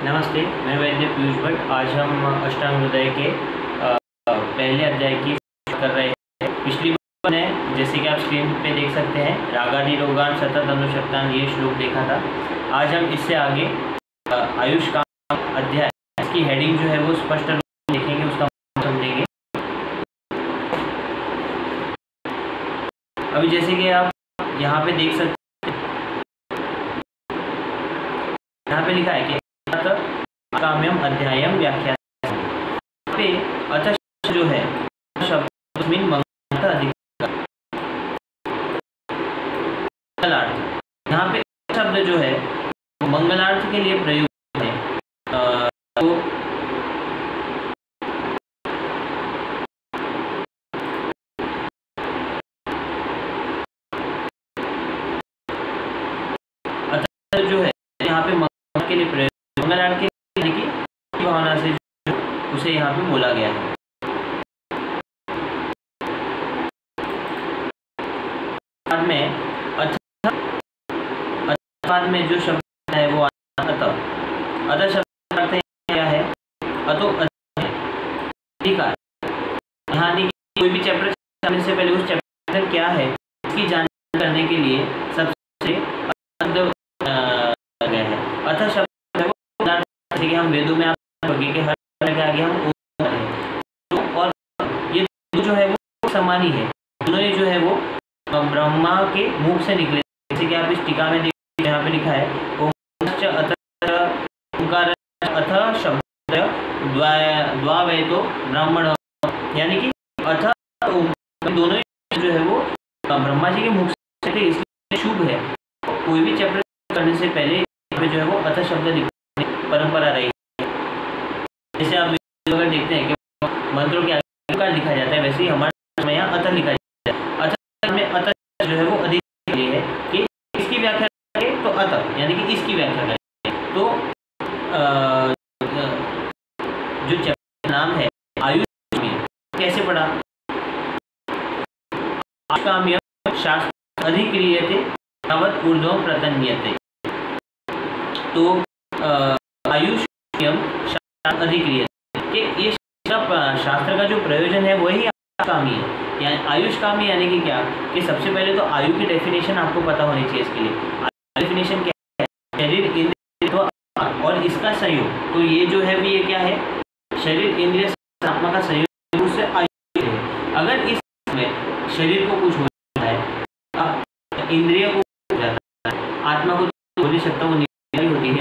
नमस्ते, मैं वैद्य पीयूष भट्ट। आज हम अष्टांग हृदय के पहले अध्याय की कर रहे हैं। पिछली बार ने जैसे कि आप स्क्रीन पे देख सकते हैं रागादि रोगान सतत अनुशक्तान ये श्लोक देखा था। आज हम इससे आगे आयुष का अध्याय, इसकी हेडिंग जो है वो स्पष्ट रूप से देखेंगे, उसका समझेंगे। अभी जैसे कि आप यहाँ पे देख सकते हैं, यहाँ पे लिखा है कि काम्यम अध्यायम व्याख्या पे अथ जो है शब्द मंगलार्थ। यहाँ पे शब्द जो है मंगलार्थ के लिए प्रयुक्त है। तो अथ जो है यहाँ पे मंगल के लिए प्रयुक्त, मंगलार्थ के की भावना से उसे यहाँ पे बोला गया है। बाद में बाद में जो शब्द है वो अतः शब्द अर्थ क्या है? अतो ठीक है। यहाँ कोई भी चैप्टर करने से पहले उस चैप्टर क्या है इसकी जानकारी करने के लिए सबसे गया है। अतः शब्द है वो कि हम वेदों में के हर तरह के आगे हम तो और ये जो है वो समान ही है। दोनों ही जो है वो ब्रह्मा के मुख से निकले। जैसे कि आप इस टीका में देखिए, यहाँ पे लिखा है अथ शब्द द्वावैतो ब्राह्मण, यानी कि अथ दोनों ही जो है वो ब्रह्मा जी के मुख से थे, इसलिए शुभ है। कोई भी चैप्टर करने से पहले जो है वो अथ शब्द लिखने परंपरा रही। जैसे आप अगर देखते हैं कि मंत्रों के आगे का लिखा जाता है, वैसे ही हमारे में यहाँ अथ लिखा जाता है। अथ में अथ जो है वो अधिक है कि इसकी व्याख्या करें तो अथ यानी कि इसकी व्याख्या करें। तो जो चैप्टर नाम है आयुष में कैसे पढ़ा? आयुष्काम्य शास्त्र अधिक्रियते तावत् ऊर्ध्वं प्रतन्यते। तो आयुष अधिक्रिय कि ये शास्त्र का जो प्रयोजन है वही आयुष्कामी है। यानी आयुष्कामी यानी कि क्या कि सबसे पहले तो आयु की डेफिनेशन आपको पता होनी चाहिए। इसके लिए डेफिनेशन क्या है? शरीर, इंद्रिय और इसका संयोग। तो ये जो है ये क्या है? शरीर, इंद्रिय, आत्मा का संयोग, उससे आयु है। अगर इसमें शरीर को कुछ हो जाता है, इंद्रिय को हो जाता है, आत्मा को हो नहीं सकता, वो निराली होती है,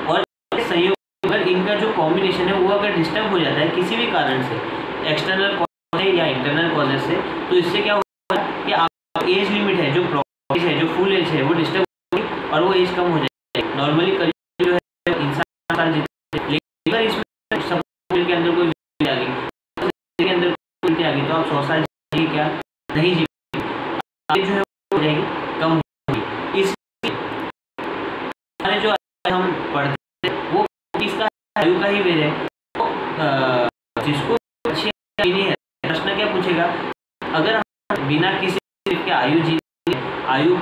और संयोग अगर इनका जो कॉम्बिनेशन है वो अगर डिस्टर्ब हो जाता है किसी भी कारण से, एक्सटर्नल कॉज है या इंटरनल कॉजेज से, तो इससे क्या होगा कि आप एज लिमिट है, जो प्रॉपर्टीज है, जो फुल एज है वो डिस्टर्ब होगी और वो एज कम हो जाएगी। नॉर्मली करीब जो है इंसान साल जीते, लेकिन अगर इसमें सब के अंदर कोई आ गई, के अंदर कोई आ गई, तो आप 100 साल जी क्या नहीं जी, जो है हो जाएगी, कम होगी। इसलिए जो हम पढ़ते हैं वो इसका आयु का ही वेद है। तो जिसको नहीं है, प्रश्न क्या पूछेगा? अगर हम बिना किसी के आयु जी आयु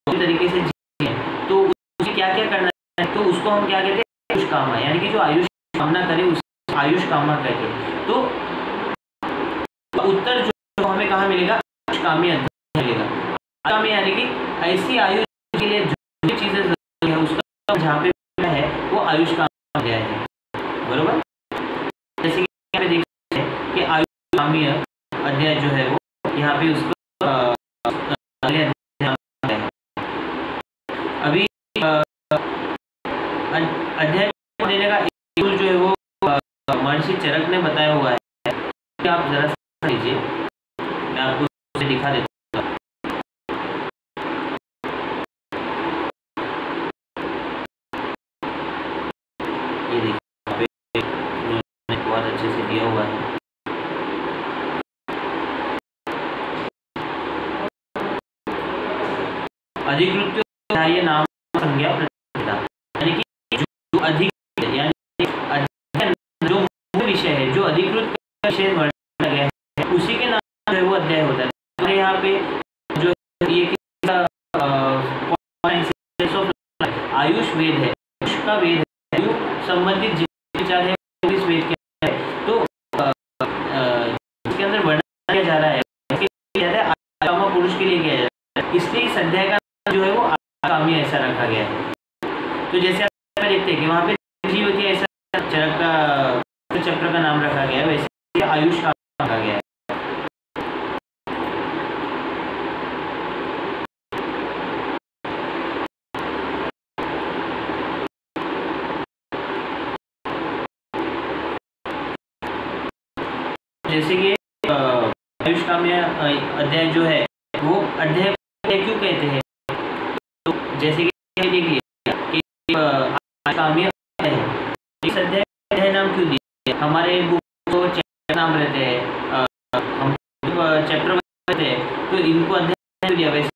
तरीके से जी है तो उसे क्या क्या करना है? तो उसको हम क्या कहते हैं? आयुष कामना, यानी कि जो आयुष कामना करे उस आयुष कामना कहते हैं। तो उत्तर जो हमें कहाँ मिलेगा? आयुष कामी अध्याय मिलेगा। कामी यानी कि ऐसी आयु के लिए जो चीजें जरूरी है उसका जहाँ पे है वो आयुष का अध्याय है। बरोबर? जैसे कि यहाँ पे देख सकते हैं कि आयुष कामी अध्याय जो है वो यहाँ पे उसको अभी अध्याय देने का एक जो है वो महर्षि चरक ने बताया हुआ है। आप जरा सा लीजिए, मैं आपको उसे दिखा देता हूँ। ये देखिए बहुत अच्छे से दिया हुआ है। अधिकृत नाम संज्ञा प्रतिष्ठिता, यानी कि जो अधिक यानी जो मुख्य विषय है, जो अधिकृत विषय वर्णित गया है उसी के नाम जो वो अध्याय होता है। तो यहाँ पे जो ये आयुष वेद है, उसका वेद संबंधित जितने विचार है वो इस वेद के अंदर है। तो इसके अंदर वर्णन किया जा रहा है, आत्मा पुरुष के लिए किया जा रहा है, इसलिए इस अध्याय का जो है वो आगामी ऐसा रखा गया है। तो जैसे आप देखते हैं कि वहाँ पे जीवती ऐसा चक्र का नाम रखा गया है, वैसे आयुष का रखा गया है। जैसे कि आयुष काम्य अध्याय जो है वो अध्याय क्यों कहते हैं, तो जैसे कि देख लिया कि काम्य है, इस अध्याय नाम क्यों दिया, हमारे बुक को चैप्टर नाम रहते हैं, हम चैप्टर रहते हैं, तो इनको अध्याय क्यों दिया, वैसे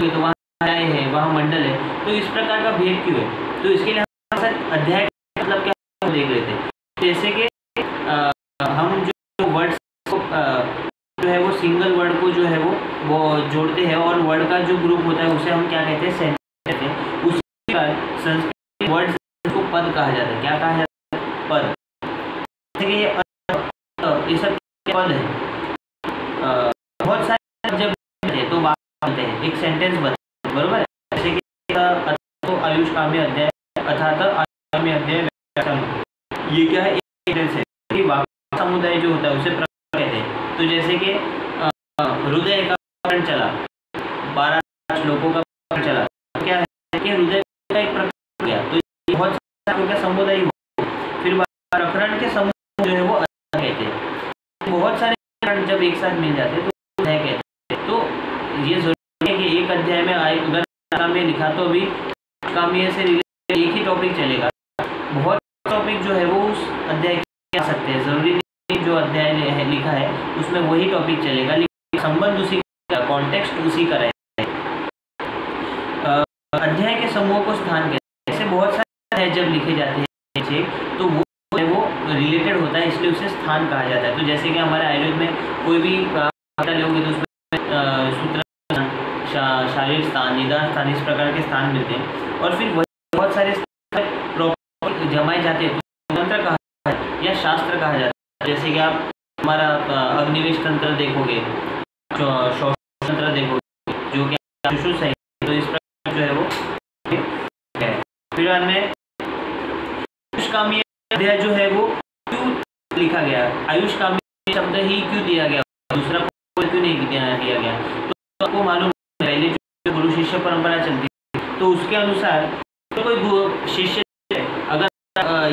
तो वहाँ आए हैं, वहाँ मंडल है, तो इस प्रकार का भेद क्यों है, तो इसके लिए हम अध्याय मतलब क्या देख रहे थे। जैसे कि हम जो वर्ड्स को जो है वो सिंगल वर्ड को जो है वो जोड़ते हैं, और वर्ड का जो ग्रुप होता है उसे हम क्या कहते हैं, सेंटेंस कहते हैं। उसी प्रकार संस्कृत वर्ड्स को पद कहा जाता है। क्या कहा जाता है, पद। जैसे कि ये सब पद है, बहुत सारे जब तो बात करते हैं, एक सेंटेंस बनता है, बरोबर है। जैसे कि तो आयुष काम्य अध्याय अर्थात काम्य अध्याय, ये क्या है, एक सेंटेंस है कि वाक्य समुदाय जो होता है उसे कहते हैं। तो जैसे कि हृदय का प्रकरण चला, 12 श्लोकों का प्रकरण चला, क्या है कि हृदय का एक प्रकरण हो गया, तो बहुत सारे का समुदाय हो, फिर प्रकरण के समूह जो है वो कहते हैं। बहुत सारे प्रकरण जब एक साथ मिल जाते हैं तो कहते हैं। तो ये जरूरी है कि एक अध्याय में अगर में लिखा तो अभी काम्य से रिलेटेड एक ही टॉपिक चलेगा, बहुत टॉपिक जो है वो उस अध्याय के आ सकते हैं, जरूरी नहीं जो अध्याय लिखा है उसमें वही टॉपिक चलेगा, लेकिन संबंध उसी का, कॉन्टेक्स्ट उसी का रहेगा। अध्याय के समूह को स्थान कहते हैं। ऐसे बहुत सारे अध्याय जब लिखे जाते हैं तो वो रिलेटेड होता है, इसलिए उसे स्थान कहा जाता है। तो जैसे कि हमारे आयुर्वेद में कोई भी लोगे तो उसमें सूत्र, शारीरिक स्थान, निदान स्थान, इस प्रकार के स्थान मिलते हैं, और फिर वही बहुत सारे प्रॉपर जमाए जाते हैं, तो तंत्र कहा जाता है या शास्त्र कहा जाता है। जैसे कि आप हमारा अग्निवेश तंत्र देखोगे, श्वास तंत्र देखोगे, जो कि सुश्रुत है, तो इस प्रकार जो है वो है। फिर में आयुष काम्य अध्याय जो है वो क्यों लिखा गया, आयुष काम्य शब्द ही क्यों दिया गया, दूसरा कोई क्यों नहीं दिया गया। तो आपको मालूम है पहले जो गुरु शिष्य परंपरा चलती है, तो उसके अनुसार तो कोई शिष्य अगर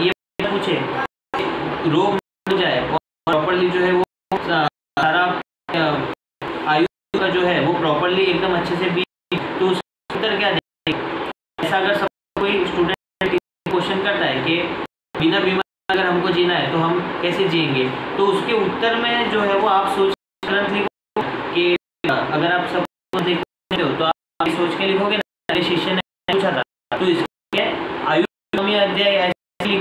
ये पूछे रोग हो जाए और प्रॉपर्ली जो है वो सारा आयु का जो है वो प्रॉपर्ली एकदम अच्छे से भी, तो उसका उत्तर क्या दें। ऐसा अगर सब कोई स्टूडेंट क्वेश्चन करता है कि बिना बीमार अगर हमको जीना है तो हम कैसे जिएंगे, तो उसके उत्तर में जो है वो आप सोच तुरंत लिखो कि अगर आप सब देखते हो तो आप सोच के लिखोगे ना, मेरे शिष्य ने पूछा था, तो इसके आयु काम्य अध्याय ऐसे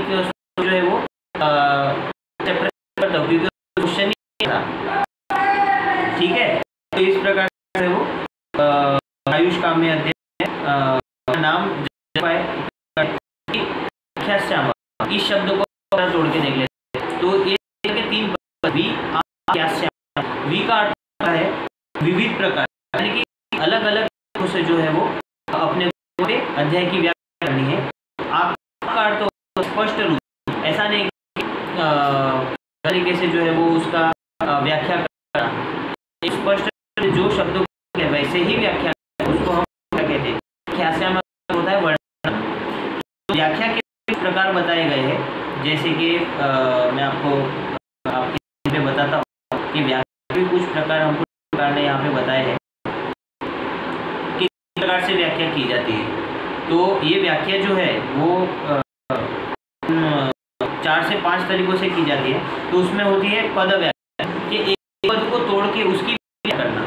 जो है वो चैप्टर करता हूँ क्योंकि क्वेश्चन ही था, ठीक है। तो इस प्रकार से वो आयुष काम्य अध्याय नाम इस शब्द को तोड़ के देख लेते हैं। तो ये तीन वी वी का अर्थ है विविध प्रकार, यानी कि अलग अलग से जो है वो अपने अध्याय की व्याख्या करनी है। आपका अर्थ तो स्पष्ट रूप, ऐसा नहीं तरीके से जो है वो उसका व्याख्या करना, स्पष्ट जो शब्दों है वैसे ही व्याख्या, उसको हम क्या कहते हैं, व्याख्या में होता है वर्णन। व्याख्या के प्रकार बताए गए हैं, जैसे कि मैं आपको आपके बताता हूँ कि व्याख्या के कुछ प्रकार हमको प्रकार ने यहाँ पे बताए हैं किस प्रकार से व्याख्या की जाती है। तो ये व्याख्या जो है वो 4 से 5 तरीकों से की जाती है। तो उसमें होती है पद व्याख्या, कि एक पद को तोड़ के उसकी व्याख्या करना।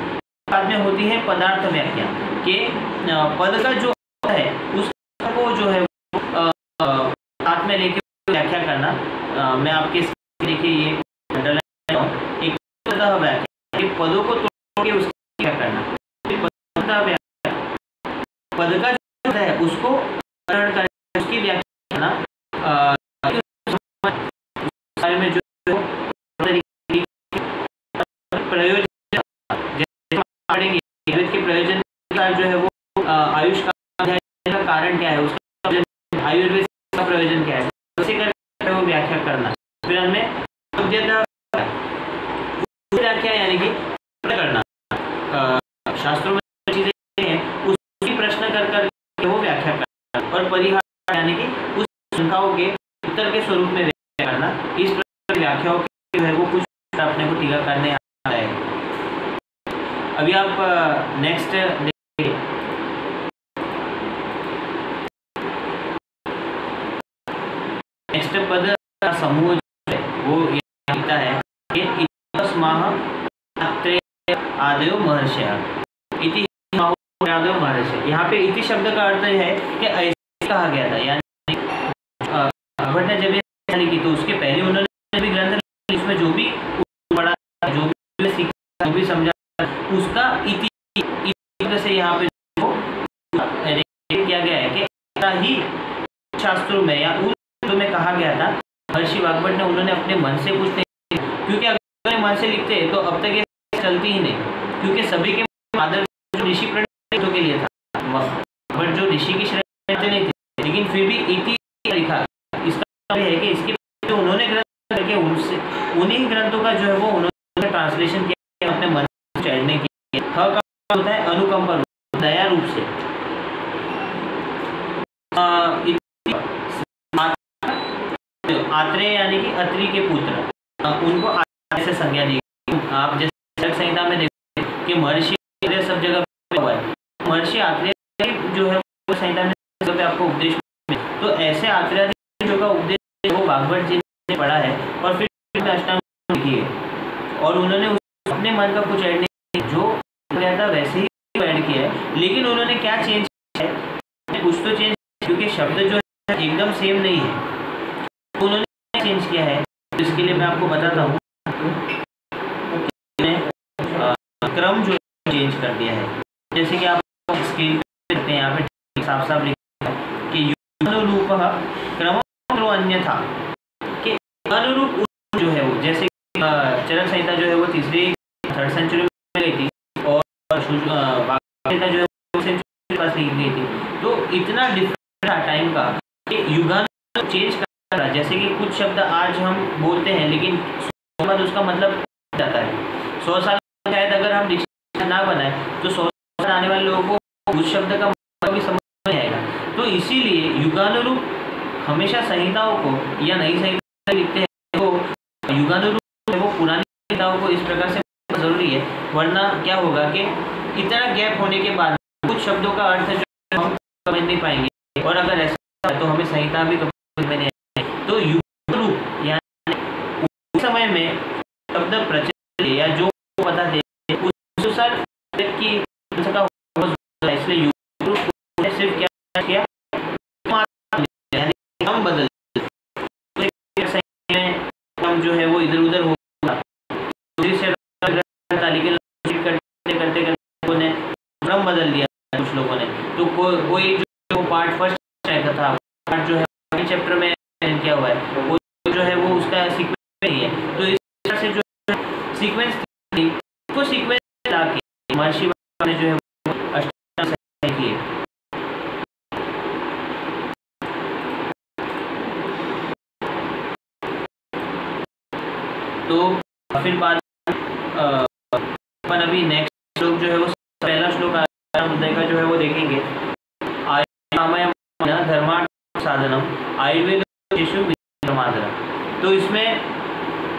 बाद में होती है पदार्थ व्याख्या, कि पद का जो है उसको जो है साथ में लेके व्याख्या करना। मैं आपके देखिए ये एक व्याख्या, कि पदों को तोड़ के उसकी व्याख्या करना। पद का जो है उसको उसकी व्याख्या करना। प्रयोजन, जैसे पढ़ेंगे आयुर्वेद के प्रयोजन का जो है वो आयुष का कारण क्या है, उसका आयुर्वेद का प्रयोजन क्या है, उसे कर वो व्याख्या करना। फिर हमें व्याख्या यानी कि करना, शास्त्रों में चीजें हैं उसकी प्रश्न कर वो व्याख्या करना, और परिहार यानी कि उस शंकाओं के उत्तर के स्वरूप में व्याख्या करना। इस प्रकार व्याख्याओं के जो है वो कुछ अपने को टीका करने आता है। अभी आप नेक्स्ट देखिए, नेक्स्ट पद का समूह जो है वो लिखता है कि आदयो महर्षयः इति आदयो महर्षयः। यहाँ पे इति शब्द का अर्थ है कि ऐसे कहा गया था, यानी भट्ट ने जब ये लिखी तो उसके पहले उन्होंने भी ग्रंथ इसमें जो भी पढ़ा, जो भी सीखा, जो भी समझा, उसका इति से यहाँ पे किया गया है कि ही शास्त्रों में या उन में कहा गया था। महर्षि वाग्भट ने उन्होंने अपने मन से कुछ नहीं, क्योंकि अगर मन से लिखते तो अब तक ये चलती ही नहीं, क्योंकि सभी के आदर जो ऋषि प्रणीतों के लिए था, बट जो ऋषि की श्रेणी नहीं थे, लेकिन फिर भी इति लिखा। इसका है कि इसके जो उन्होंने ग्रंथ करके उनसे उन्हीं ग्रंथों का जो है वो उन्होंने ट्रांसलेशन किया अपने मन से चढ़ने की। ह का होता है अनुकंपा, दया रूप से। आत्रेय यानी कि अत्रि के पुत्र, उनको ऐसे संज्ञा दी। आप जैसे चरक संहिता में देखते हैं कि महर्षि सब जगह पे हुआ है, महर्षि आत्रेय जो है वो संहिता में सब आपको उपदेश में, तो ऐसे आत्रेय जो का उपदेश वो वाग्भट जी ने पढ़ा है और फिर अष्टांग लिखी है, और उन्होंने अपने मन का कुछ ऐड नहीं, जो गया था वैसे ही ऐड किया है। लेकिन उन्होंने क्या चेंज किया है, कुछ तो चेंज, क्योंकि शब्द जो है एकदम सेम नहीं है, तो उन्होंने चेंज किया है। तो इसके लिए मैं आपको बताता हूँ, क्रम जो चेंज कर दिया है। जैसे कि आप स्क्रीन पे देखते हैं, यहाँ पे साफ साफ लिखा है कि अनुरूप क्रम अन्यथा, कि अनुरूप जो है वो, जैसे चरक संहिता जो है वो तीसरी 3rd सेंचुरी में गई थी, और संहिता जो है वो सेंचुरी के पास लिखी गई थी, तो इतना डिफरेंट था टाइम का कि युगानुरूप चेंज कर रहा। जैसे कि कुछ शब्द आज हम बोलते हैं, लेकिन बाद उसका मतलब जाता है। 100 साल शायद अगर हम डिक्शनरी ना बनाए तो 100 साल आने वाले लोगों को उस शब्द का मतलब भी समझ नहीं आएगा। तो इसीलिए युगानुरूप हमेशा संहिताओं को या नई संहिता लिखते हैं, तो युगानुरूप वो पुरानी संहिताओं को इस प्रकार से जरूरी है, वरना क्या होगा कि इतना गैप होने के बाद कुछ शब्दों का अर्थ जो हम समझ नहीं पाएंगे, और अगर ऐसा है तो हमें संहिता भी समझ में नहीं आएगी। तो युगानुरूप यानी उस समय में शब्द प्रचलित या जो पता थे उस अनुसार की का, इसलिए युगानुरूप ने सिर्फ क्या किया, यानी हम बदल हम जो है वो इधर उधर हो करते ने क्रम बदल दिया कुछ लोगों ने। तो कोई जो पार्ट फर्स्ट था, पार्ट जो है चैप्टर में किया हुआ है, वो जो है वो उसका सीक्वेंस नहीं है। तो इस तरह से जो सीक्वेंस थी उसको सीक्वेंस लाके महर्षि ने जो है वो अष्टांग संहिता की है। तो फिर बाद अपन अभी नेक्स्ट श्लोक जो है वो पहला श्लोक मुद्दे का जो है वो देखेंगे। धर्मार्थ साधनम आयुर्वेद तो इसमें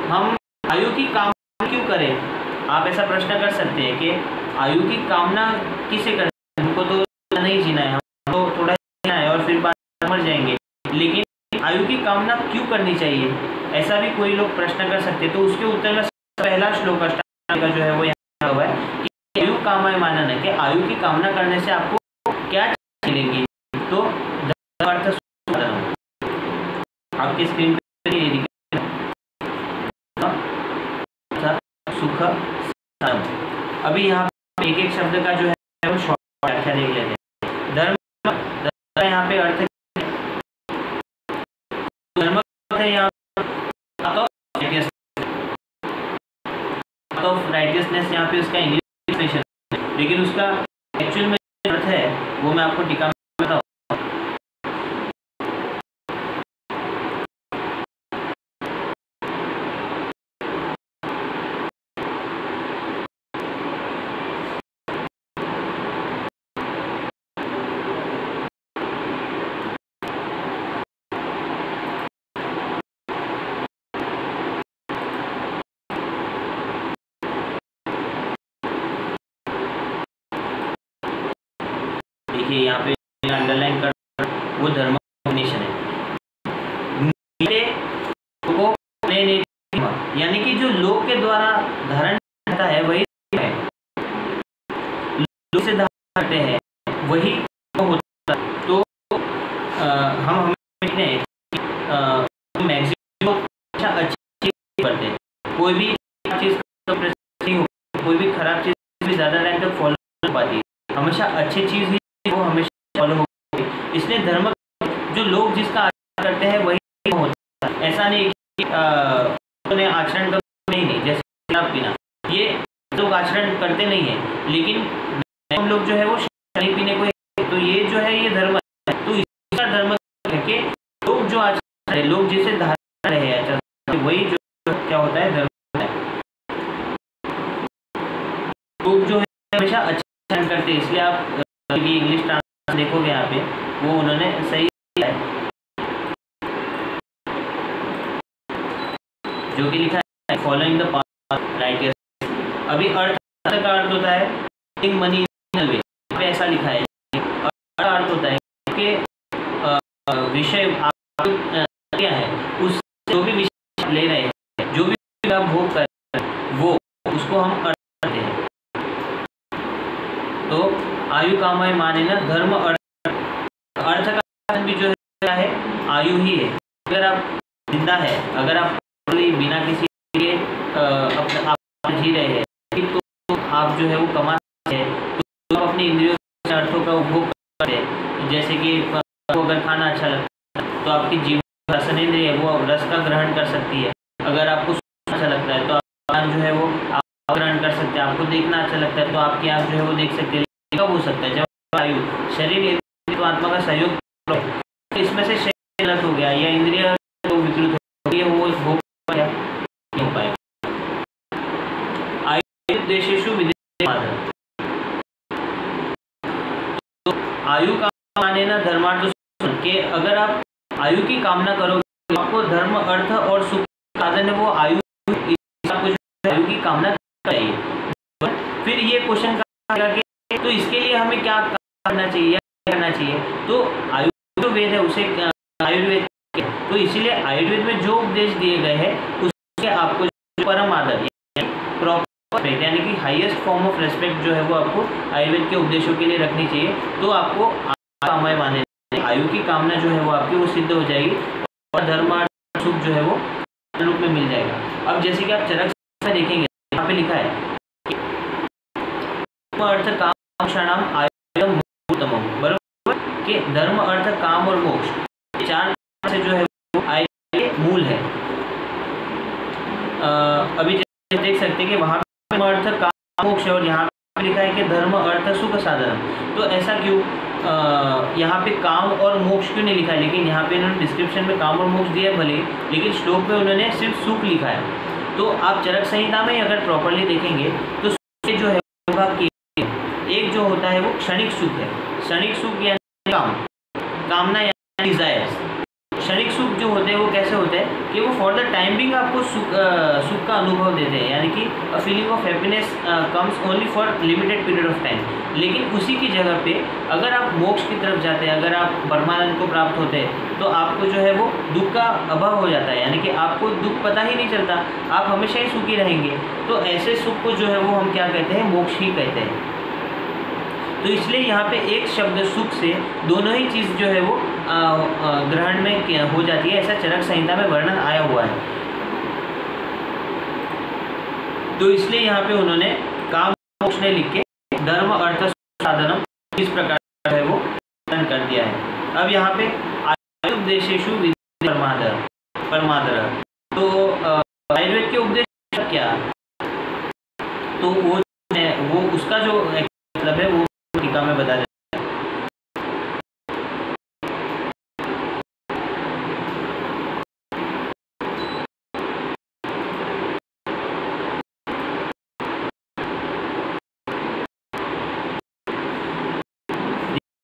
हम आयु की कामना क्यों करें? आप ऐसा प्रश्न कर सकते हैं कि आयु की कामना किसे करते हैं? हमको तो नहीं जीना है, हमको थोड़ा जीना है और फिर बाद मर जाएंगे, लेकिन आयु की कामना क्यों करनी चाहिए? ऐसा भी कोई लोग प्रश्न कर सकते हैं। तो उसके उत्तर में पहला श्लोक अष्टांग का जो है वो यहाँ हुआ है कि आयु कामना मानना है कि आयु की कामना करने से आपको क्या मिलेगी। तो धर्मार्थ आपकी स्क्रीन पर सुख। अभी यहाँ पे एक एक शब्द का जो है वो शॉर्ट व्याख्या देख लेते हैं। धर्म यहाँ पे अर्थ धर्म यहाँ ऑफ राइटियसनेस यहाँ पे उसका इंग्लिश है, लेकिन उसका एक्चुअल में अर्थ है वो मैं आपको टीका में बताऊँ। देखिए यहाँ पे अंडरलाइन कर, वो धर्म डेफिनेशन है, यानी कि जो लोग के द्वारा धारण करता है वही है, लोग से धारण करते हैं वही होता है। तो हम देखते हैं मैक्सिमम अच्छा अच्छी करते हैं, कोई भी चीज़ नहीं हो, कोई भी खराब चीज़ भी ज़्यादा टाइम तक फॉलो नहीं पाती, हमेशा अच्छी चीज़ ही वो हमेशा फॉलो होगी। इसलिए धर्म जो लोग जिसका आचरण करते हैं वही होता है। ऐसा नहीं कि आचरण कर नहीं, जैसे शराब पीना, ये लोग आचरण करते नहीं है, लेकिन हम लोग जो है वो शराब पीने को, तो ये जो है ये धर्म है। तो इसका धर्म है कि लोग जो आचरण, लोग जिसे धारण रहे हैं वही जो क्या होता है धर्म है। लोग जो है हमेशा आचरण करते हैं, इसलिए आप इंग्लिश ट्रांसलेशन देखोगे यहाँ पे वो उन्होंने सही है जो कि लिखा है फॉलोइंग द पाथ राइटियस। अभी अर्थ का अर्थ होता है मनी इन वे, ऐसा लिखा है। अर्थ होता है कि विषय क्या है, उस जो भी विषय ले रहे हैं, जो भी आप भोग कर रहे हैं वो उसको हम अर्थ कहते हैं। तो आयु कामय माने न धर्म अर्थ का भी जो है आयु ही है। अगर आप जिंदा है, अगर आप बिना किसी के आप जी रहे हैं तो आप जो है वो कमाते हैं, तो आप अपनी इंद्रियों से अर्थों का उपभोग करते हैं। जैसे कि आपको अगर खाना अच्छा लगता है तो आपकी जीभ रसनेंद्रिय है वो रस का ग्रहण कर सकती है। अगर आपको अच्छा लगता है तो आप जो है वो आप ग्रहण कर सकते हैं। आपको देखना अच्छा लगता है तो आपकी आँख जो है वो देख सकते हैं। कब हो सकता है जब आयु शरीर तो आत्मा का सहयोग, इसमें से शरीर गलत हो गया या इंद्रिय विकृत हो गई, वो भोग नहीं हो पाएगा। आयु उद्देश्येषु विद्यमानः, तो आयु का माने ना धर्मार्थ के, अगर आप आयु की कामना करोगे तो आपको धर्म अर्थ और सुख साधन है वो आयु की कामना चाहिए। फिर ये क्वेश्चन आएगा कि तो इसके लिए हमें क्या करना चाहिए या करना चाहिए। तो आयुर्वेद वेद है उसे आयुर्वेद, तो इसीलिए आयुर्वेद में जो उपदेश दिए गए हैं उसके आपको परम आदर प्रॉपर यानी कि हाईएस्ट फॉर्म ऑफ रेस्पेक्ट जो है वो आपको आयुर्वेद के उपदेशों के लिए रखनी चाहिए। तो आपको कामय माने आयु की कामना जो है वो आपकी वो सिद्ध हो जाएगी और धर्म सुख जो है वो रूप में मिल जाएगा। अब जैसे कि आप चरक में देखेंगे यहाँ पे लिखा है अर्थ काम क्षणाम आयुर्वेदम उत्तमम, बराबर कि धर्म अर्थ काम और मोक्ष चार से जो है वो आयुर्वेद के मूल है। अभी देख सकते हैं कि वहाँ पे अर्थ काम मोक्ष है और यहाँ पे लिखा है कि धर्म अर्थ सुख साधन। तो ऐसा क्यों यहाँ पे काम और मोक्ष क्यों नहीं लिखा है, लेकिन यहाँ पे इन्होंने डिस्क्रिप्शन में काम और मोक्ष दिया है भले, लेकिन श्लोक में उन्होंने सिर्फ सुख लिखा है। तो आप चरक संहिता में अगर प्रॉपरली देखेंगे तो जो है एक जो होता है वो क्षणिक सुख है। क्षणिक सुख यानी कामना यानी डिजायर्स। क्षणिक सुख जो होते हैं वो कैसे होते हैं कि वो फॉर द टाइम बिंग आपको सुख का अनुभव देते हैं, यानी कि a feeling of happiness comes only for limited period of time. लेकिन उसी की जगह पे अगर आप मोक्ष की तरफ जाते हैं, अगर आप परमानंद को प्राप्त होते हैं तो आपको जो है वो दुख का अभाव हो जाता है, यानी कि आपको दुख पता ही नहीं चलता, आप हमेशा ही सुखी रहेंगे। तो ऐसे सुख को जो है वो हम क्या कहते हैं, मोक्ष ही कहते हैं। तो इसलिए यहाँ पे एक शब्द सुख से दोनों ही चीज़ जो है वो ग्रहण में हो जाती है, ऐसा चरक संहिता में वर्णन आया हुआ है। तो इसलिए यहाँ पे उन्होंने काम मोक्ष ने लिख के धर्म अर्थ साधनम इस प्रकार है वो वर्णन कर दिया है। अब यहाँ पे आयुर्वेदेषु परमादर, तो आयुर्वेद के उपदेश क्या, तो वो उसका जो मतलब है वो टीका में बता देता है।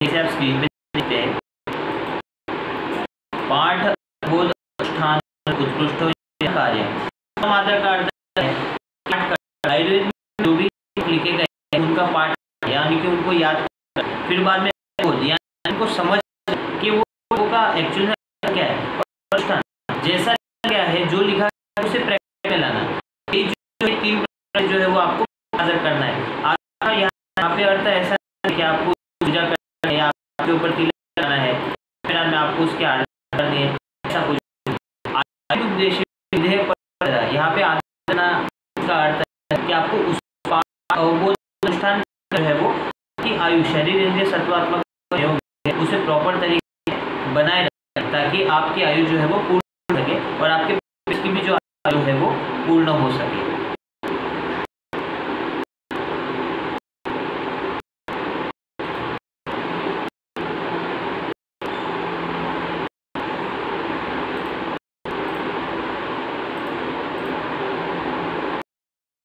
जैसे आप स्क्रीन पे देखते हैं, पाठ बोध अनुष्ठान उत्कृष्ट कार्य मात्रा का अर्थ है पाठ कर। आयुर्वेद में जो भी लिखे गए हैं उनका पाठ, यानी कि उनको याद कर, फिर बाद में बोध यानी उनको समझ कि वो का एक्चुअल में क्या है, और अनुष्ठान जैसा क्या है जो लिखा है उसे प्रैक्टिस में लाना। ये जो 3 प्रकार जो है वो आपको आदर करना है। आपका यहाँ पे अर्थ ऐसा है कि आपको पूजा करना है या आपके ऊपर तिलक करना है, फिर में आपको उसकी आराधना करनी है, ऐसा कुछ उद्देश्य यहाँ पे आराधना का अर्थ है कि आपको उस वो अनुष्ठान जो है वो कि आयु शरीर इंद्रिय सत्वात्मक उसे प्रॉपर तरीके से बनाए रखें ताकि आपकी आयु जो है वो पूर्ण हो सके और आपके की भी जो आयु है वो पूर्ण हो सके।